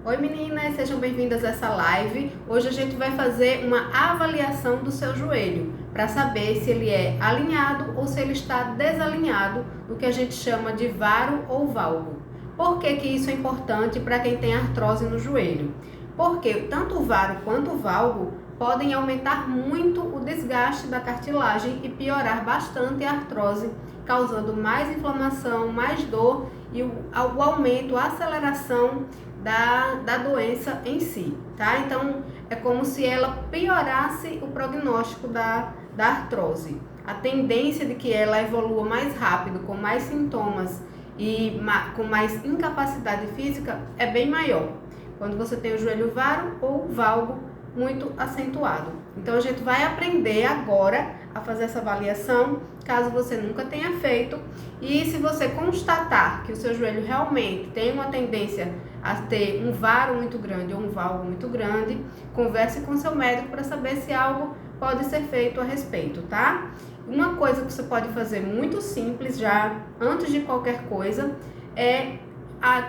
Oi meninas, sejam bem-vindas a essa live. Hoje a gente vai fazer uma avaliação do seu joelho para saber se ele é alinhado ou se ele está desalinhado, o que a gente chama de varo ou valgo. Por que isso é importante para quem tem artrose no joelho? Porque tanto o varo quanto o valgo podem aumentar muito o desgaste da cartilagem e piorar bastante a artrose, causando mais inflamação, mais dor e o aumento, a aceleração da doença em si, tá? Então, é como se ela piorasse o prognóstico da artrose. A tendência de que ela evolua mais rápido, com mais sintomas e com mais incapacidade física é bem maior quando você tem o joelho varo ou valgo muito acentuado. Então, a gente vai aprender agora a fazer essa avaliação, caso você nunca tenha feito. E se você constatar que o seu joelho realmente tem uma tendência a ter um varo muito grande ou um valgo muito grande, converse com seu médico para saber se algo pode ser feito a respeito, tá? Uma coisa que você pode fazer muito simples, já antes de qualquer coisa, é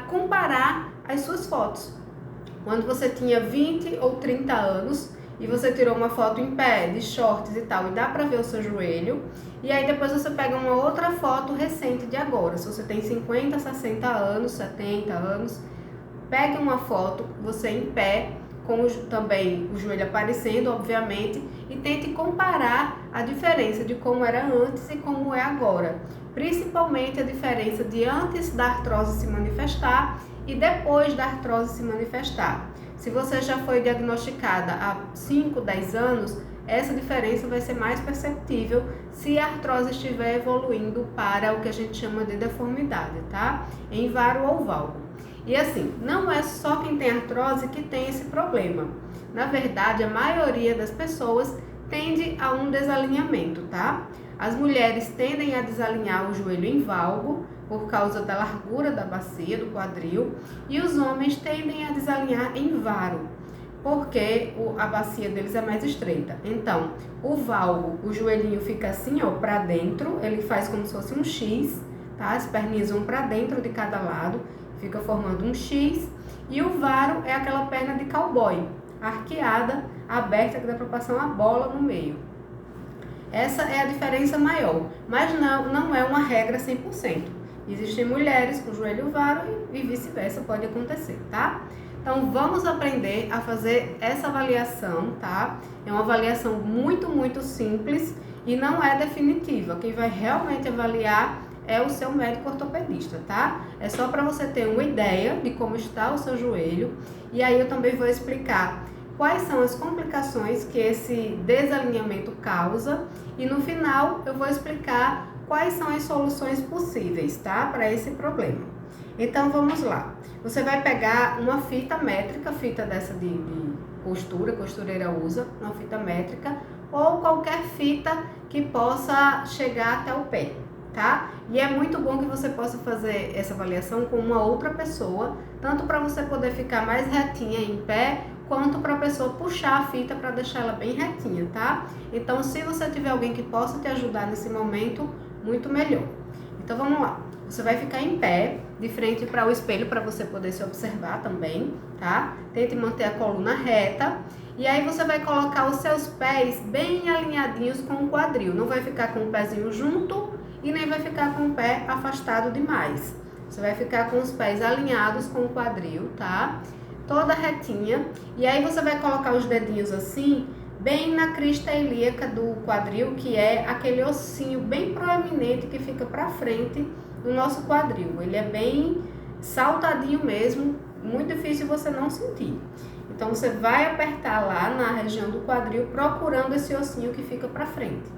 comparar as suas fotos. Quando você tinha 20 ou 30 anos e você tirou uma foto em pé, de shorts e tal, e dá pra ver o seu joelho, e aí depois você pega uma outra foto recente de agora, se você tem 50, 60 anos, 70 anos, pegue uma foto, você em pé, com também o joelho aparecendo, obviamente, e tente comparar a diferença de como era antes e como é agora. Principalmente a diferença de antes da artrose se manifestar e depois da artrose se manifestar. Se você já foi diagnosticada há 5, 10 anos, essa diferença vai ser mais perceptível se a artrose estiver evoluindo para o que a gente chama de deformidade, tá? Em varo ou valgo. E assim, não é só quem tem artrose que tem esse problema. Na verdade, a maioria das pessoas tende a um desalinhamento, tá? As mulheres tendem a desalinhar o joelho em valgo por causa da largura da bacia, do quadril, e os homens tendem a desalinhar em varo, porque a bacia deles é mais estreita. Então, o valgo, o joelhinho fica assim, ó, para dentro, ele faz como se fosse um X, tá? As perninhas vão para dentro de cada lado, fica formando um X, e o varo é aquela perna de cowboy, arqueada, aberta, que dá para passar uma bola no meio. Essa é a diferença maior, mas não é uma regra 100%. Existem mulheres com joelho varo e vice-versa, pode acontecer, tá? Então, vamos aprender a fazer essa avaliação, tá? É uma avaliação muito, muito simples e não é definitiva. Quem vai realmente avaliar é o seu médico ortopedista, tá? É só para você ter uma ideia de como está o seu joelho. E aí eu também vou explicar quais são as complicações que esse desalinhamento causa. E no final eu vou explicar quais são as soluções possíveis, tá? Para esse problema. Então vamos lá. Você vai pegar uma fita métrica, fita dessa de costura, costureira usa, uma fita métrica, ou qualquer fita que possa chegar até o pé, tá? E é muito bom que você possa fazer essa avaliação com uma outra pessoa, tanto para você poder ficar mais retinha em pé, quanto para a pessoa puxar a fita para deixar ela bem retinha, tá? Então, se você tiver alguém que possa te ajudar nesse momento, muito melhor. Então, vamos lá. Você vai ficar em pé, de frente para o espelho, para você poder se observar também, tá? Tente manter a coluna reta. E aí você vai colocar os seus pés bem alinhadinhos com o quadril. Não vai ficar com o pezinho junto e nem vai ficar com o pé afastado demais. Você vai ficar com os pés alinhados com o quadril, tá? Toda retinha. E aí você vai colocar os dedinhos assim, bem na crista ilíaca do quadril, que é aquele ossinho bem proeminente que fica para frente do nosso quadril. Ele é bem saltadinho mesmo, muito difícil você não sentir. Então você vai apertar lá na região do quadril, procurando esse ossinho que fica para frente.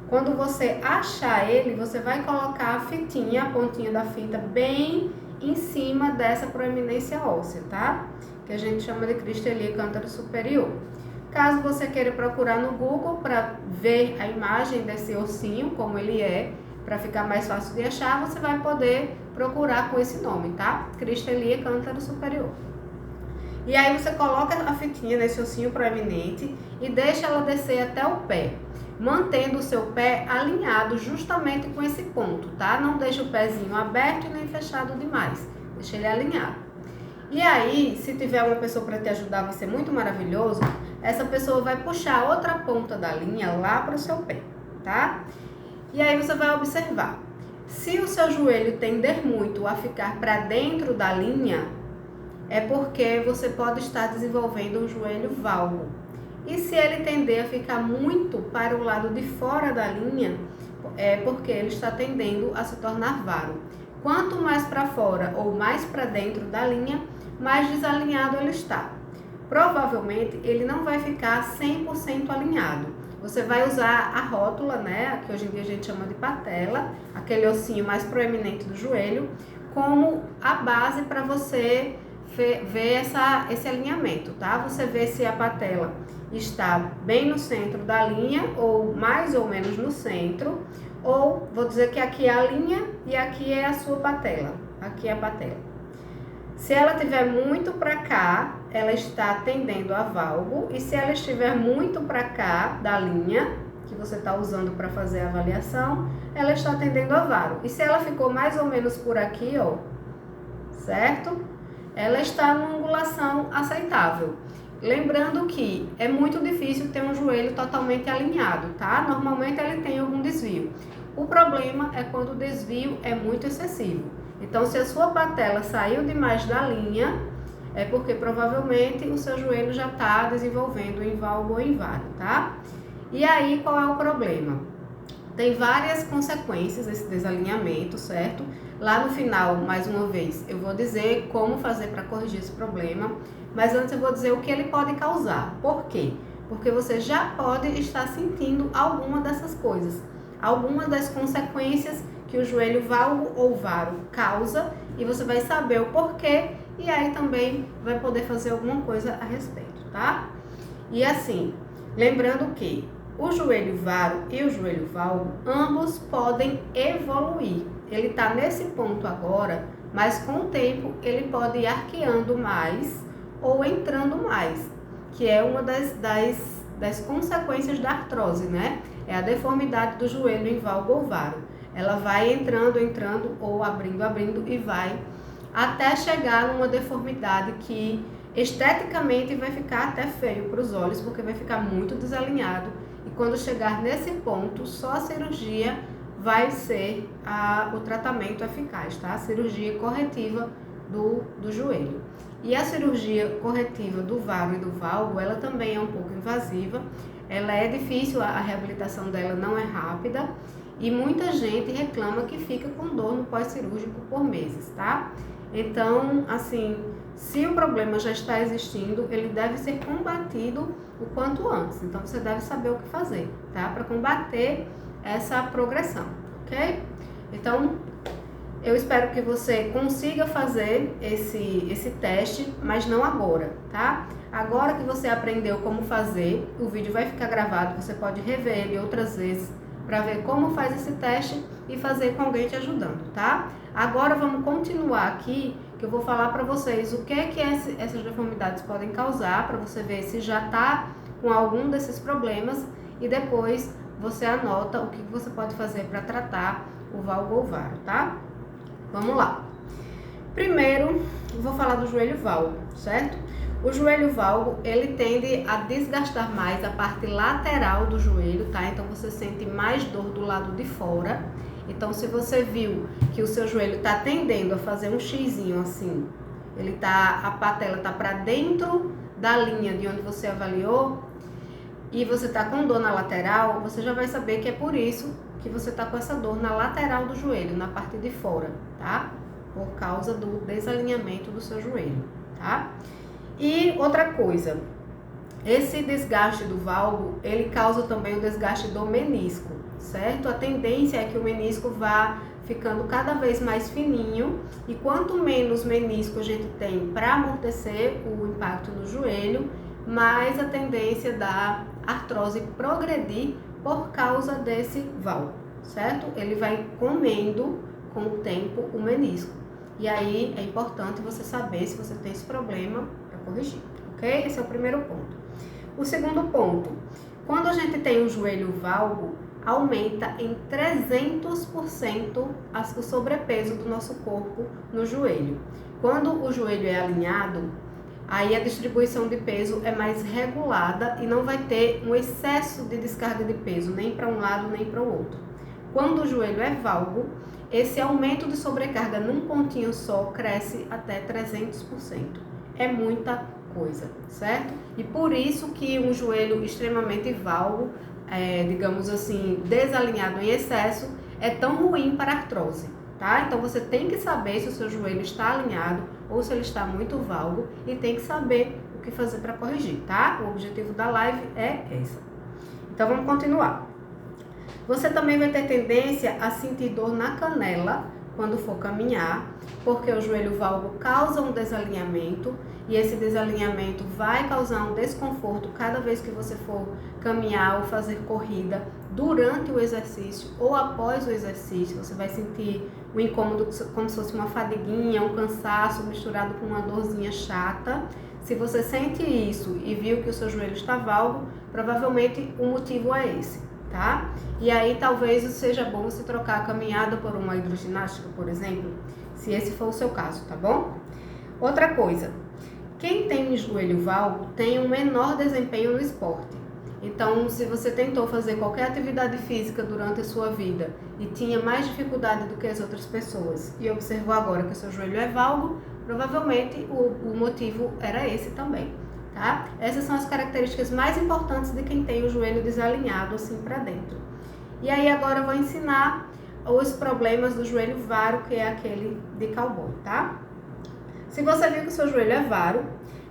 Quando você achar ele, você vai colocar a fitinha, a pontinha da fita, bem em cima dessa proeminência óssea, tá? Que a gente chama de crista ilíaca cântaro superior. Caso você queira procurar no Google para ver a imagem desse ossinho, como ele é, para ficar mais fácil de achar, você vai poder procurar com esse nome, tá? Crista ilíaca cântaro superior. E aí você coloca a fitinha nesse ossinho proeminente e deixa ela descer até o pé. mantendo o seu pé alinhado justamente com esse ponto, tá? Não deixa o pezinho aberto e nem fechado demais, deixa ele alinhado. E aí, se tiver uma pessoa para te ajudar, vai ser muito maravilhoso, essa pessoa vai puxar a outra ponta da linha lá para o seu pé, tá? E aí você vai observar, se o seu joelho tender muito a ficar para dentro da linha, é porque você pode estar desenvolvendo um joelho valgo. E se ele tender a ficar muito para o lado de fora da linha, é porque ele está tendendo a se tornar varo. Quanto mais para fora ou mais para dentro da linha, mais desalinhado ele está. Provavelmente ele não vai ficar 100% alinhado. Você vai usar a rótula, né, que hoje em dia a gente chama de patela, aquele ossinho mais proeminente do joelho, como a base para você ver esse alinhamento, tá? Você vê se a patela está bem no centro da linha ou mais ou menos no centro, ou vou dizer que aqui é a linha e aqui é a sua patela, aqui é a patela. Se ela estiver muito para cá, ela está tendendo a valgo, e se ela estiver muito para cá da linha que você está usando para fazer a avaliação, ela está tendendo a varo. E se ela ficou mais ou menos por aqui, ó, certo? Ela está numa angulação aceitável. Lembrando que é muito difícil ter um joelho totalmente alinhado, tá? Normalmente ele tem algum desvio. O problema é quando o desvio é muito excessivo. Então, se a sua patela saiu demais da linha, é porque provavelmente o seu joelho já está desenvolvendo em valgo ou em varo, tá? E aí, qual é o problema? Tem várias consequências esse desalinhamento, certo? Lá no final, mais uma vez, eu vou dizer como fazer para corrigir esse problema, mas antes eu vou dizer o que ele pode causar. Por quê? Porque você já pode estar sentindo alguma dessas coisas, algumas das consequências que o joelho valgo ou varo causa, e você vai saber o porquê, e aí também vai poder fazer alguma coisa a respeito, tá? E assim, lembrando que o joelho varo e o joelho valgo, ambos podem evoluir. Ele está nesse ponto agora, mas com o tempo ele pode ir arqueando mais ou entrando mais, que é uma das consequências da artrose, né? É a deformidade do joelho em valgo ou varo. Ela vai entrando ou abrindo e vai até chegar numa deformidade que esteticamente vai ficar até feio para os olhos, porque vai ficar muito desalinhado. E quando chegar nesse ponto, só a cirurgia vai ser o tratamento eficaz, tá? A cirurgia corretiva do joelho. E a cirurgia corretiva do varo e do valgo, ela também é um pouco invasiva. Ela é difícil, a reabilitação dela não é rápida. E muita gente reclama que fica com dor no pós-cirúrgico por meses, tá? Então, assim, se o problema já está existindo, ele deve ser combatido o quanto antes. Então, você deve saber o que fazer, tá? Para combater essa progressão, ok? Então, eu espero que você consiga fazer esse teste, mas não agora, tá? Agora que você aprendeu como fazer, o vídeo vai ficar gravado, você pode rever ele outras vezes para ver como faz esse teste e fazer com alguém te ajudando, tá? Agora vamos continuar aqui, que eu vou falar para vocês o que essas deformidades podem causar, para você ver se já está com algum desses problemas, e depois você anota o que você pode fazer para tratar o valgo ou varo, tá? Vamos lá. Primeiro, eu vou falar do joelho valgo, certo? O joelho valgo, ele tende a desgastar mais a parte lateral do joelho, tá? Então, você sente mais dor do lado de fora. Então, se você viu que o seu joelho tá tendendo a fazer um xizinho assim, a patela tá para dentro da linha de onde você avaliou, e você tá com dor na lateral, você já vai saber que é por isso que você tá com essa dor na lateral do joelho, na parte de fora, tá? Por causa do desalinhamento do seu joelho, tá? E outra coisa, esse desgaste do valgo, ele causa também o desgaste do menisco, certo? A tendência é que o menisco vá ficando cada vez mais fininho, e quanto menos menisco a gente tem para amortecer o impacto no joelho, mais a tendência da artrose progredir por causa desse valgo, certo? Ele vai comendo com o tempo o menisco. E aí é importante você saber se você tem esse problema para corrigir, ok? Esse é o primeiro ponto. O segundo ponto, Quando a gente tem um joelho valgo, aumenta em 300% o sobrepeso do nosso corpo no joelho. Quando o joelho é alinhado, aí a distribuição de peso é mais regulada e não vai ter um excesso de descarga de peso, nem para um lado nem para o outro. Quando o joelho é valgo, esse aumento de sobrecarga num pontinho só cresce até 300%. É muita coisa, certo? E por isso que um joelho extremamente valgo, digamos assim, desalinhado em excesso, é tão ruim para a artrose, tá? Então você tem que saber se o seu joelho está alinhado ou se ele está muito valgo e tem que saber o que fazer para corrigir, tá? O objetivo da live é essa. Então vamos continuar. Você também vai ter tendência a sentir dor na canela quando for caminhar, porque o joelho valgo causa um desalinhamento e esse desalinhamento vai causar um desconforto cada vez que você for caminhar ou fazer corrida durante o exercício ou após o exercício. Você vai sentir um incômodo como se fosse uma fadiguinha, um cansaço misturado com uma dorzinha chata. Se você sente isso e viu que o seu joelho está valgo, provavelmente o motivo é esse. Tá? E aí talvez seja bom você trocar a caminhada por uma hidroginástica, por exemplo, se esse for o seu caso, tá bom? Outra coisa, quem tem joelho valgo tem um menor desempenho no esporte. Então, se você tentou fazer qualquer atividade física durante a sua vida e tinha mais dificuldade do que as outras pessoas e observou agora que o seu joelho é valgo, provavelmente o motivo era esse também. Tá? Essas são as características mais importantes de quem tem o joelho desalinhado assim para dentro. E aí agora eu vou ensinar os problemas do joelho varo, que é aquele de cowboy, tá? Se você viu que o seu joelho é varo,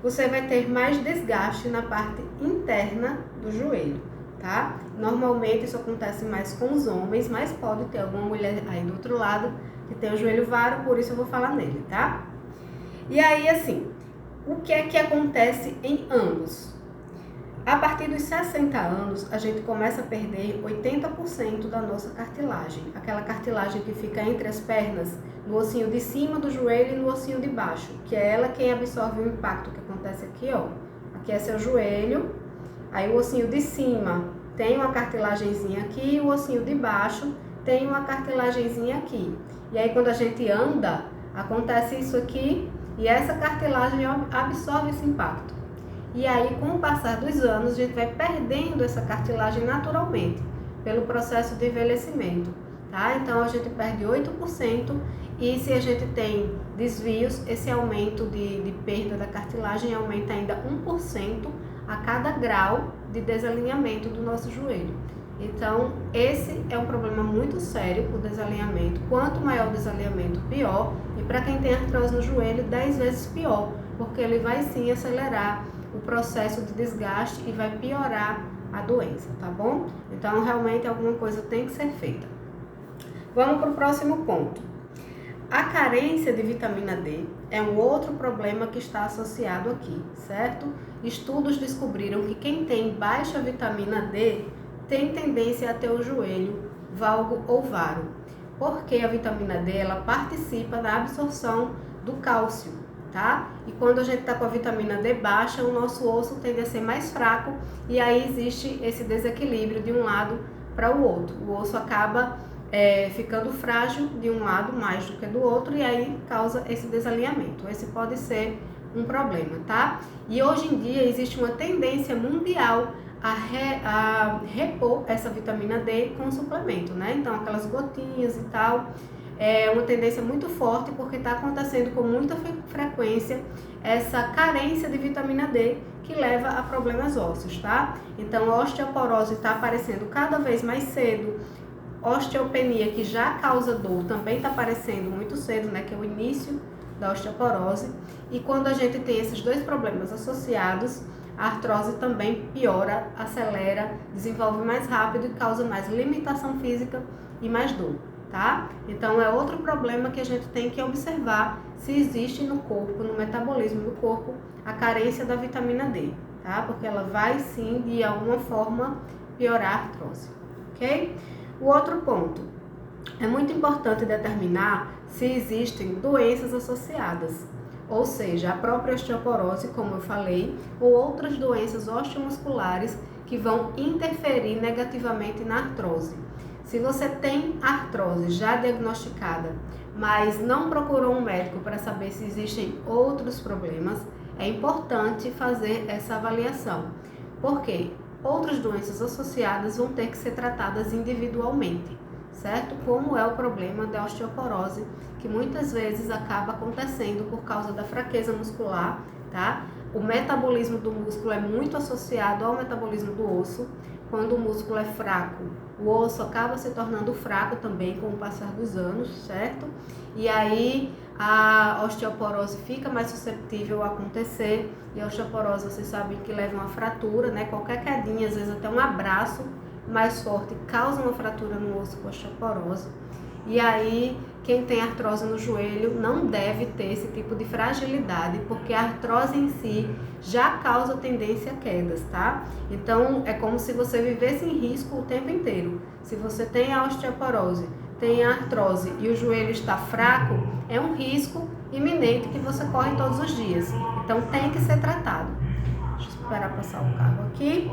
você vai ter mais desgaste na parte interna do joelho, tá? Normalmente isso acontece mais com os homens, mas pode ter alguma mulher aí do outro lado que tem o joelho varo, por isso eu vou falar nele, tá? E aí assim, o que é que acontece em ambos? A partir dos 60 anos, a gente começa a perder 80% da nossa cartilagem. Aquela cartilagem que fica entre as pernas, no ossinho de cima do joelho e no ossinho de baixo, que é ela quem absorve o impacto que acontece aqui, ó. Aqui é seu joelho, aí o ossinho de cima tem uma cartilagenzinha aqui e o ossinho de baixo tem uma cartilagenzinha aqui. E aí quando a gente anda, acontece isso aqui, e essa cartilagem absorve esse impacto. E aí, com o passar dos anos, a gente vai perdendo essa cartilagem naturalmente, pelo processo de envelhecimento, tá? Então, a gente perde 8% e se a gente tem desvios, esse aumento de perda da cartilagem aumenta ainda 1% a cada grau de desalinhamento do nosso joelho. Então, esse é um problema muito sério, o desalinhamento. Quanto maior o desalinhamento, pior. E para quem tem artrose no joelho, 10 vezes pior, porque ele vai sim acelerar o processo de desgaste e vai piorar a doença, tá bom? Então, realmente, alguma coisa tem que ser feita. Vamos para o próximo ponto. A carência de vitamina D é um outro problema que está associado aqui, certo? Estudos descobriram que quem tem baixa vitamina D tem tendência a ter o joelho valgo ou varo, porque a vitamina D ela participa da absorção do cálcio, tá? E quando a gente está com a vitamina D baixa, o nosso osso tende a ser mais fraco e aí existe esse desequilíbrio de um lado para o outro. O osso acaba ficando frágil de um lado mais do que do outro e aí causa esse desalinhamento. Esse pode ser um problema, tá? E hoje em dia existe uma tendência mundial a repor essa vitamina D com suplemento, né? Então, aquelas gotinhas e tal, é uma tendência muito forte porque está acontecendo com muita frequência essa carência de vitamina D que leva a problemas ósseos, tá? Então, a osteoporose está aparecendo cada vez mais cedo, osteopenia, que já causa dor, também está aparecendo muito cedo, né? Que é o início da osteoporose. E quando a gente tem esses dois problemas associados, a artrose também piora, acelera, desenvolve mais rápido e causa mais limitação física e mais dor, tá? Então é outro problema que a gente tem que observar se existe no corpo, no metabolismo do corpo, a carência da vitamina D, tá? Porque ela vai sim, de alguma forma, piorar a artrose, ok? O outro ponto, é muito importante determinar se existem doenças associadas, ou seja, a própria osteoporose, como eu falei, ou outras doenças osteomusculares que vão interferir negativamente na artrose. Se você tem artrose já diagnosticada, mas não procurou um médico para saber se existem outros problemas, é importante fazer essa avaliação. Por quê? Outras doenças associadas vão ter que ser tratadas individualmente, certo? Como é o problema da osteoporose, que muitas vezes acaba acontecendo por causa da fraqueza muscular, tá? O metabolismo do músculo é muito associado ao metabolismo do osso. Quando o músculo é fraco, o osso acaba se tornando fraco também com o passar dos anos, certo? E aí a osteoporose fica mais suscetível a acontecer. E a osteoporose, vocês sabem que leva uma fratura, né? Qualquer quedinha, às vezes até um abraço mais forte, causa uma fratura no osso com osteoporose. E aí, quem tem artrose no joelho não deve ter esse tipo de fragilidade, porque a artrose em si já causa tendência a quedas, tá? Então, é como se você vivesse em risco o tempo inteiro. Se você tem a osteoporose, tem a artrose e o joelho está fraco, é um risco iminente que você corre todos os dias. Então, tem que ser tratado. Deixa eu esperar passar o carro aqui.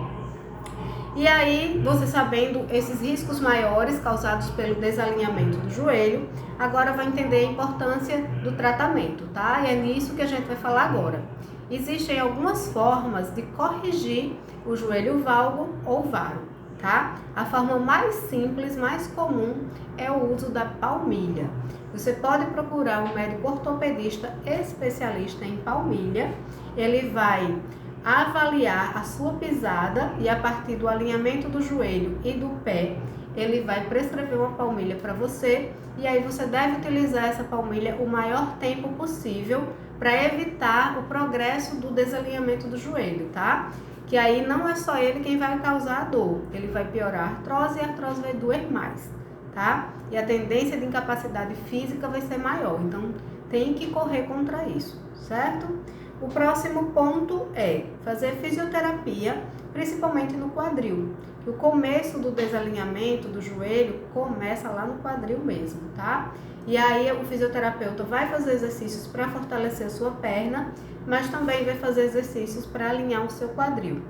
E aí, você sabendo esses riscos maiores causados pelo desalinhamento do joelho, agora vai entender a importância do tratamento, tá? E é nisso que a gente vai falar agora. Existem algumas formas de corrigir o joelho valgo ou varo, tá? A forma mais simples, mais comum é o uso da palmilha. Você pode procurar um médico ortopedista especialista em palmilha. Ele vai avaliar a sua pisada e a partir do alinhamento do joelho e do pé, ele vai prescrever uma palmilha para você e aí você deve utilizar essa palmilha o maior tempo possível para evitar o progresso do desalinhamento do joelho, tá? Que aí não é só ele quem vai causar a dor, ele vai piorar a artrose e a artrose vai doer mais, tá? E a tendência de incapacidade física vai ser maior, então tem que correr contra isso, certo? O próximo ponto é fazer fisioterapia, principalmente no quadril. O começo do desalinhamento do joelho começa lá no quadril mesmo, tá? E aí o fisioterapeuta vai fazer exercícios para fortalecer a sua perna, mas também vai fazer exercícios para alinhar o seu quadril.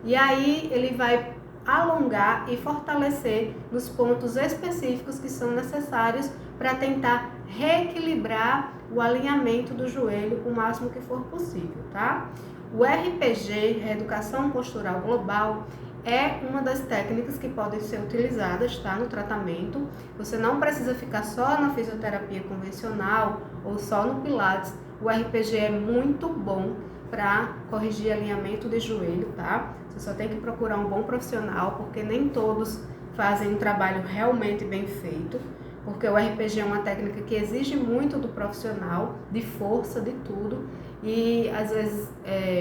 E aí ele vai alongar e fortalecer nos pontos específicos que são necessários para tentar reequilibrar o alinhamento do joelho o máximo que for possível, tá? O RPG, Reeducação Postural Global, é uma das técnicas que podem ser utilizadas, tá, no tratamento. Você não precisa ficar só na fisioterapia convencional ou só no Pilates. O RPG é muito bom para corrigir alinhamento de joelho, tá? Você só tem que procurar um bom profissional, porque nem todos fazem um trabalho realmente bem feito, porque o RPG é uma técnica que exige muito do profissional, de força, de tudo, e às vezes,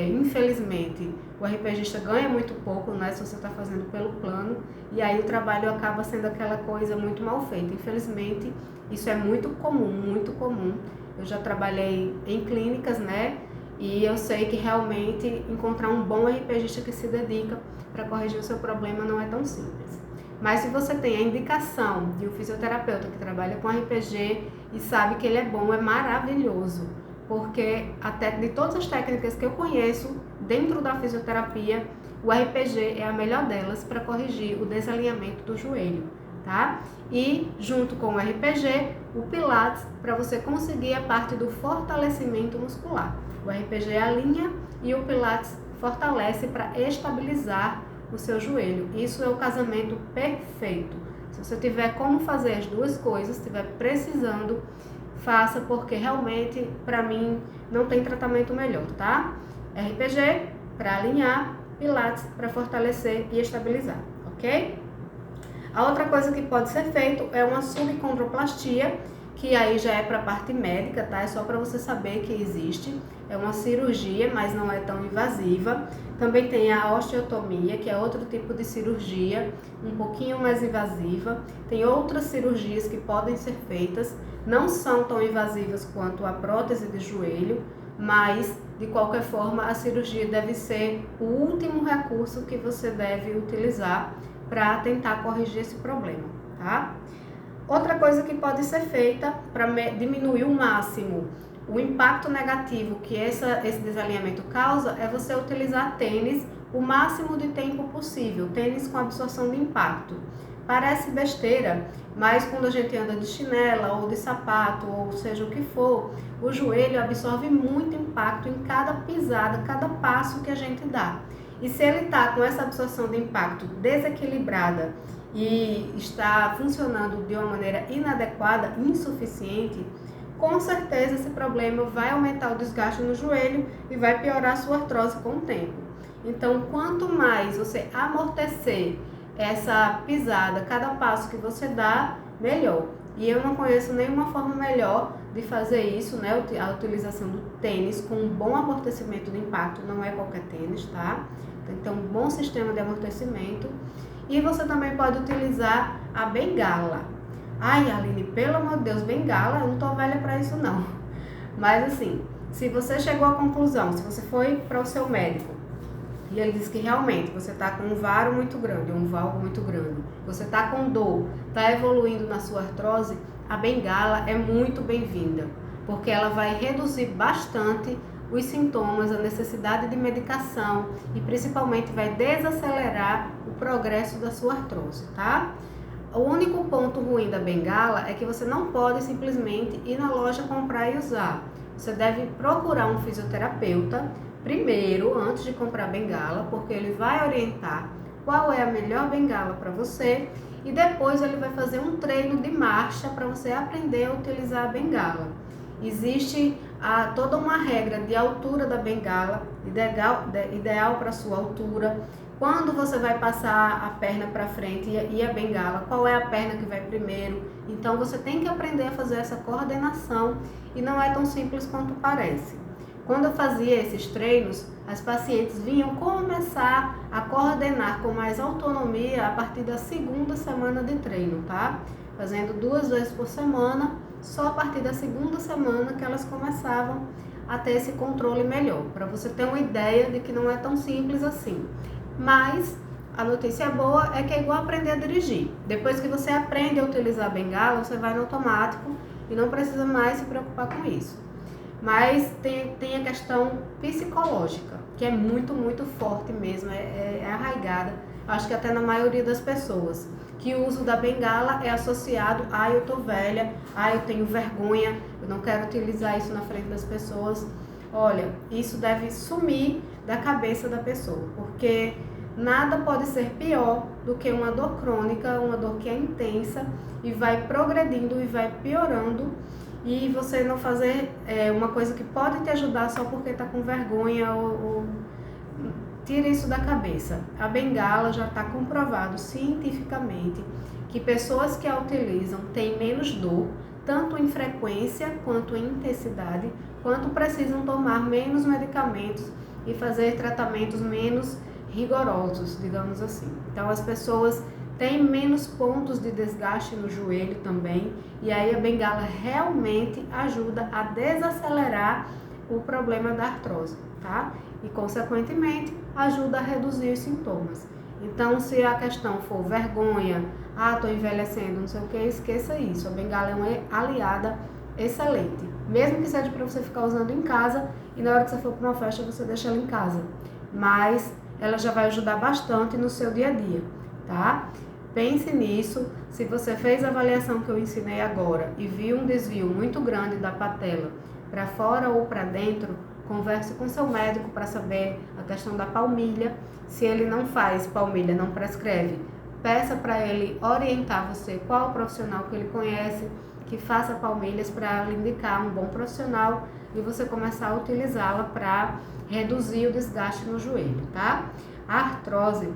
infelizmente, o RPGista ganha muito pouco, né, se você está fazendo pelo plano, e aí o trabalho acaba sendo aquela coisa muito mal feita. Infelizmente, isso é muito comum, muito comum. Eu já trabalhei em clínicas, né, e eu sei que realmente encontrar um bom RPGista que se dedica para corrigir o seu problema não é tão simples. Mas se você tem a indicação de um fisioterapeuta que trabalha com RPG e sabe que ele é bom, é maravilhoso. Porque até de todas as técnicas que eu conheço dentro da fisioterapia, o RPG é a melhor delas para corrigir o desalinhamento do joelho, tá? E junto com o RPG, o Pilates, para você conseguir a parte do fortalecimento muscular. O RPG alinha e o Pilates fortalece para estabilizar o seu joelho. Isso é o casamento perfeito. Se você tiver como fazer as duas coisas, estiver precisando, faça, porque realmente, para mim, não tem tratamento melhor, tá? RPG para alinhar, Pilates para fortalecer e estabilizar, ok? A outra coisa que pode ser feito é uma subcondroplastia, que aí já é para a parte médica, tá? É só para você saber que existe. É uma cirurgia, mas não é tão invasiva. Também tem a osteotomia, que é outro tipo de cirurgia, um pouquinho mais invasiva. Tem outras cirurgias que podem ser feitas, não são tão invasivas quanto a prótese de joelho, mas de qualquer forma a cirurgia deve ser o último recurso que você deve utilizar para tentar corrigir esse problema, tá? Outra coisa que pode ser feita para diminuir o máximo o impacto negativo que esse desalinhamento causa é você utilizar tênis o máximo de tempo possível, tênis com absorção de impacto. Parece besteira, mas quando a gente anda de chinela ou de sapato, ou seja o que for, o joelho absorve muito impacto em cada pisada, cada passo que a gente dá. E se ele está com essa absorção de impacto desequilibrada e está funcionando de uma maneira inadequada, insuficiente, com certeza esse problema vai aumentar o desgaste no joelho e vai piorar a sua artrose com o tempo. Então, quanto mais você amortecer essa pisada, cada passo que você dá, melhor. E eu não conheço nenhuma forma melhor de fazer isso, né? A utilização do tênis com um bom amortecimento de impacto, não é qualquer tênis, tá? Tem que ter um bom sistema de amortecimento. E você também pode utilizar a bengala. Ai, Aline, pelo amor de Deus, bengala, eu não tô velha para isso não. Mas assim, se você chegou à conclusão, se você foi para o seu médico e ele disse que realmente você está com um varo muito grande, um valgo muito grande, você está com dor, está evoluindo na sua artrose, a bengala é muito bem-vinda, porque ela vai reduzir bastante os sintomas, a necessidade de medicação e principalmente vai desacelerar o progresso da sua artrose, tá? O único ponto ruim da bengala é que você não pode simplesmente ir na loja comprar e usar. Você deve procurar um fisioterapeuta primeiro, antes de comprar a bengala, porque ele vai orientar qual é a melhor bengala para você e depois ele vai fazer um treino de marcha para você aprender a utilizar a bengala. Existe toda uma regra de altura da bengala, ideal para a sua altura. Quando você vai passar a perna para frente e a bengala, qual é a perna que vai primeiro? Então você tem que aprender a fazer essa coordenação e não é tão simples quanto parece. Quando eu fazia esses treinos, as pacientes vinham começar a coordenar com mais autonomia a partir da segunda semana de treino, tá? Fazendo 2 vezes por semana, só a partir da segunda semana que elas começavam a ter esse controle melhor, para você ter uma ideia de que não é tão simples assim. Mas a notícia boa é que é igual aprender a dirigir. Depois que você aprende a utilizar a bengala, você vai no automático e não precisa mais se preocupar com isso. Mas tem a questão psicológica, que é muito, muito forte mesmo, é arraigada, acho que até na maioria das pessoas, que o uso da bengala é associado a eu tô velha, eu tenho vergonha, eu não quero utilizar isso na frente das pessoas. Olha, isso deve sumir da cabeça da pessoa, porque nada pode ser pior do que uma dor crônica, uma dor que é intensa e vai progredindo e vai piorando, e você não fazer uma coisa que pode te ajudar só porque está com vergonha ou tira isso da cabeça. A bengala já está comprovado cientificamente que pessoas que a utilizam têm menos dor, tanto em frequência quanto em intensidade, quanto precisam tomar menos medicamentos e fazer tratamentos menos rigorosos, digamos assim. Então as pessoas têm menos pontos de desgaste no joelho também, e aí a bengala realmente ajuda a desacelerar o problema da artrose, tá? E consequentemente ajuda a reduzir os sintomas. Então se a questão for vergonha, tô envelhecendo, não sei o que, esqueça isso. A bengala é uma aliada excelente, mesmo que seja para você ficar usando em casa e na hora que você for para uma festa você deixa ela em casa, mas ela já vai ajudar bastante no seu dia a dia, tá? Pense nisso. Se você fez a avaliação que eu ensinei agora e viu um desvio muito grande da patela para fora ou para dentro, converse com seu médico para saber a questão da palmilha. Se ele não faz palmilha, não prescreve, peça para ele orientar você qual o profissional que ele conhece que faça palmilhas para lhe indicar um bom profissional e você começar a utilizá-la para reduzir o desgaste no joelho, tá? A artrose,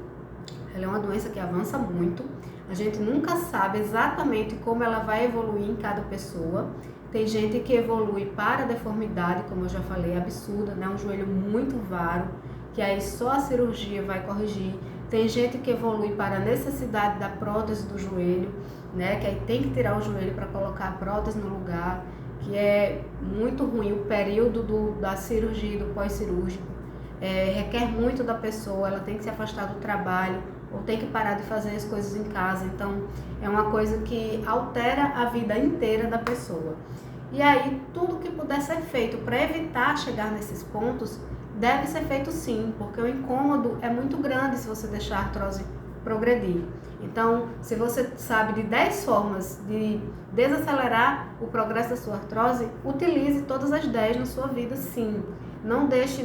ela é uma doença que avança muito, a gente nunca sabe exatamente como ela vai evoluir em cada pessoa. Tem gente que evolui para a deformidade, como eu já falei, absurda, né? Um joelho muito varo, que aí só a cirurgia vai corrigir. Tem gente que evolui para a necessidade da prótese do joelho, né? Que aí tem que tirar o joelho para colocar a prótese no lugar, que é muito ruim o período da cirurgia e do pós-cirúrgico. Requer muito da pessoa, ela tem que se afastar do trabalho ou tem que parar de fazer as coisas em casa. Então é uma coisa que altera a vida inteira da pessoa. E aí tudo que puder ser feito para evitar chegar nesses pontos Deve ser feito sim, porque o incômodo é muito grande se você deixar a artrose progredir. Então, se você sabe de 10 formas de desacelerar o progresso da sua artrose, utilize todas as 10 na sua vida sim. Não deixe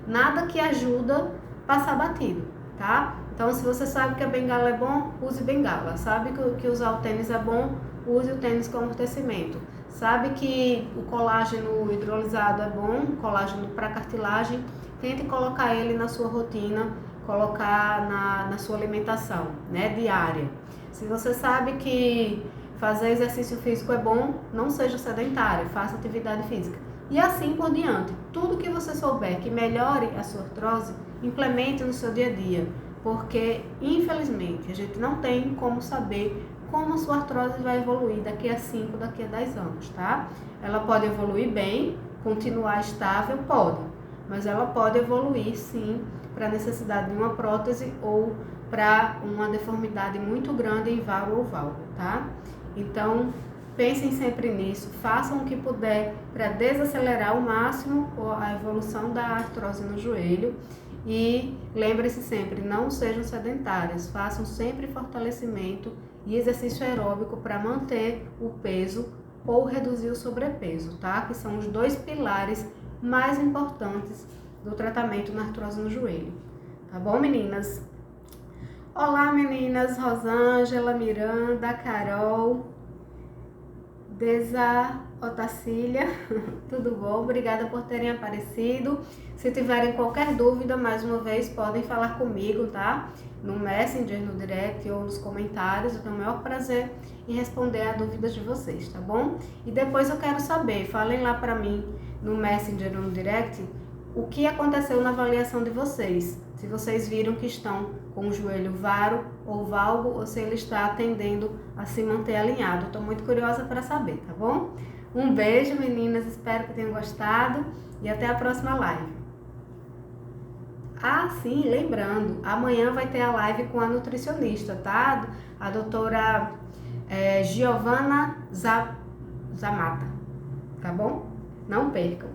nada que ajuda passar batido, tá? Então, se você sabe que a bengala é bom, use bengala. Sabe que usar o tênis é bom, use o tênis com amortecimento. Sabe que o colágeno hidrolisado é bom, colágeno para cartilagem, tente colocar ele na sua rotina, colocar na sua alimentação, né, diária. Se você sabe que fazer exercício físico é bom, não seja sedentário, faça atividade física. E assim por diante. Tudo que você souber que melhore a sua artrose, implemente no seu dia a dia, porque infelizmente a gente não tem como saber como a sua artrose vai evoluir daqui a 5, daqui a 10 anos, tá? Ela pode evoluir bem, continuar estável, pode, mas ela pode evoluir sim para a necessidade de uma prótese ou para uma deformidade muito grande em varo ou valgo, tá? Então, pensem sempre nisso, façam o que puder para desacelerar ao máximo a evolução da artrose no joelho e lembre-se sempre, não sejam sedentários, façam sempre fortalecimento e exercício aeróbico para manter o peso ou reduzir o sobrepeso, tá? Que são os 2 pilares mais importantes do tratamento na artrose no joelho. Tá bom, meninas? Olá, meninas! Rosângela, Miranda, Carol, Otacília, tudo bom? Obrigada por terem aparecido. Se tiverem qualquer dúvida, mais uma vez, podem falar comigo, tá? No Messenger, no direct ou nos comentários. Eu tenho o maior prazer em responder a dúvidas de vocês, tá bom? E depois eu quero saber, falem lá pra mim no Messenger ou no direct, o que aconteceu na avaliação de vocês. Se vocês viram que estão com o joelho varo ou valgo ou se ele está tendendo a se manter alinhado. Estou muito curiosa para saber, tá bom? Um beijo, meninas, espero que tenham gostado e até a próxima live. Ah, sim, lembrando, amanhã vai ter a live com a nutricionista, tá? A doutora Giovana Zamata, tá bom? Não percam.